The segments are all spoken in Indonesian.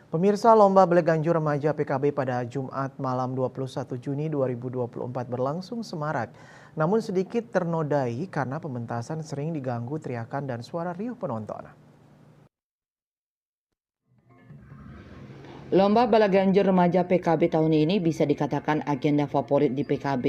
Pemirsa, Lomba Baleganju Remaja PKB pada Jumat malam 21 Juni 2024 berlangsung semarak. Namun sedikit ternodai karena pementasan sering diganggu teriakan dan suara riuh penonton. Lomba Balaganjur Remaja PKB tahun ini bisa dikatakan agenda favorit di PKB.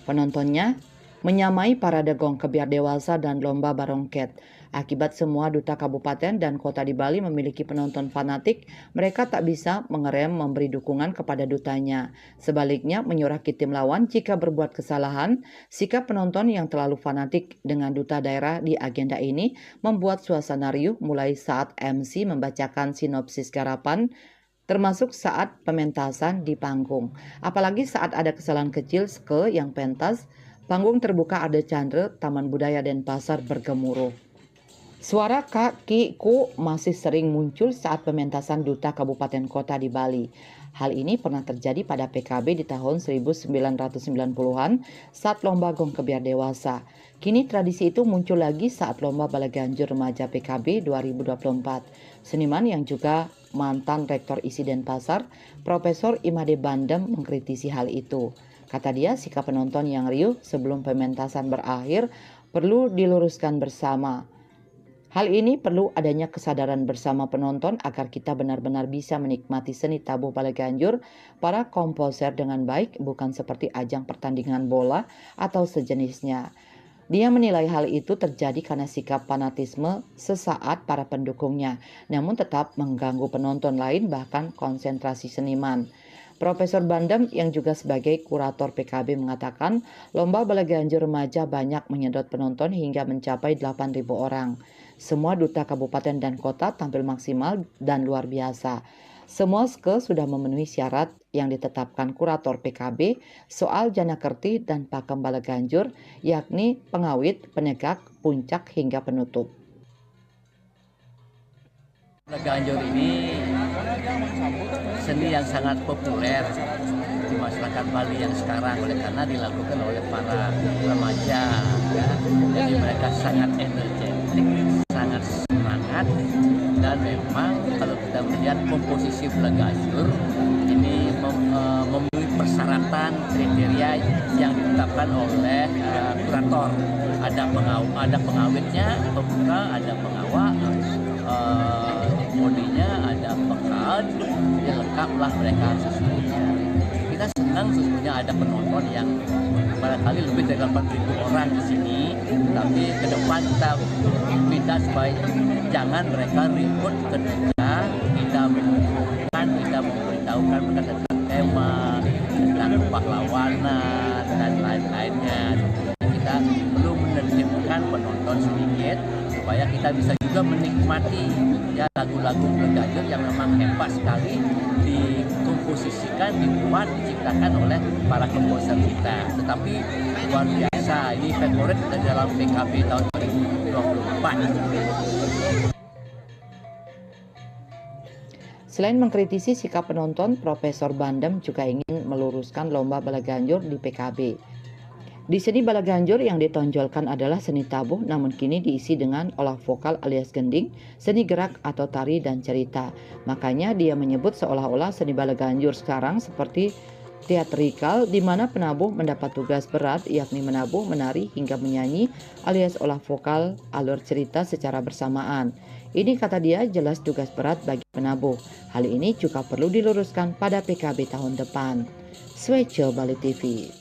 Penontonnya menyamai parade gong kebiar dewasa dan lomba barongket. Akibat semua duta kabupaten dan kota di Bali memiliki penonton fanatik, mereka tak bisa mengerem memberi dukungan kepada dutanya. Sebaliknya, menyuraki tim lawan jika berbuat kesalahan. Sikap penonton yang terlalu fanatik dengan duta daerah di agenda ini membuat suasana riuh mulai saat MC membacakan sinopsis garapan, termasuk saat pementasan di panggung. Apalagi saat ada kesalahan kecil yang pentas, panggung terbuka ada Chandra, Taman Budaya Denpasar bergemuruh. Suara kakiku masih sering muncul saat pementasan duta kabupaten kota di Bali. Hal ini pernah terjadi pada PKB di tahun 1990-an saat lomba gong kebiar dewasa. Kini tradisi itu muncul lagi saat lomba Balaganjur Remaja PKB 2024. Seniman yang juga mantan Rektor ISI Denpasar, Profesor Imade Bandem mengkritisi hal itu. Kata dia, sikap penonton yang riuh sebelum pementasan berakhir perlu diluruskan bersama. Hal ini perlu adanya kesadaran bersama penonton agar kita benar-benar bisa menikmati seni tabuh Balaganjur para komposer dengan baik, bukan seperti ajang pertandingan bola atau sejenisnya. Dia menilai hal itu terjadi karena sikap fanatisme sesaat para pendukungnya, namun tetap mengganggu penonton lain bahkan konsentrasi seniman. Profesor Bandem yang juga sebagai kurator PKB mengatakan lomba Balaganjur Remaja banyak menyedot penonton hingga mencapai 8.000 orang. Semua duta kabupaten dan kota tampil maksimal dan luar biasa. Semua sudah memenuhi syarat yang ditetapkan kurator PKB soal Janakerti dan Pakem Balaganjur, yakni pengawit, penegak, puncak hingga penutup. Balaganjur ini seni yang sangat populer di masyarakat Bali yang sekarang, oleh karena dilakukan oleh para remaja, ya. Jadi mereka sangat energetik, sangat semangat, dan memang kalau kita melihat komposisi Balaganjur ini memenuhi persyaratan kriteria yang ditetapkan oleh kurator. Ada pengawitnya, pembuka, ada pengawal, bodinya, ada pekat, ya lengkaplah mereka sesungguhnya. Kita senang sesungguhnya ada penonton yang barangkali lebih dari 8.000 orang di sini, tapi ke depan kita minta supaya jangan mereka ribut ketika kita mengumpulkan, kita memberitahukan mereka tentang tema, tentang pahlawanan dan lain-lainnya. Kita perlu menertibkan penonton sedikit supaya kita bisa juga menikmati ya lagu-lagu Balaganjur yang memang hebat sekali dikomposisikan, dibuat, diciptakan oleh para komposer kita. Tetapi luar biasa, ini favorit dalam PKB tahun 2024. Selain mengkritisi sikap penonton, Profesor Bandem juga ingin meluruskan lomba Balaganjur di PKB. Di seni Balaganjur yang ditonjolkan adalah seni tabuh, namun kini diisi dengan olah vokal alias gending, seni gerak atau tari dan cerita. Makanya dia menyebut seolah-olah seni Balaganjur sekarang seperti teatrikal, di mana penabuh mendapat tugas berat, yakni menabuh, menari hingga menyanyi alias olah vokal alur cerita secara bersamaan. Ini kata dia jelas tugas berat bagi penabuh. Hal ini juga perlu diluruskan pada PKB tahun depan. Swece Bali TV.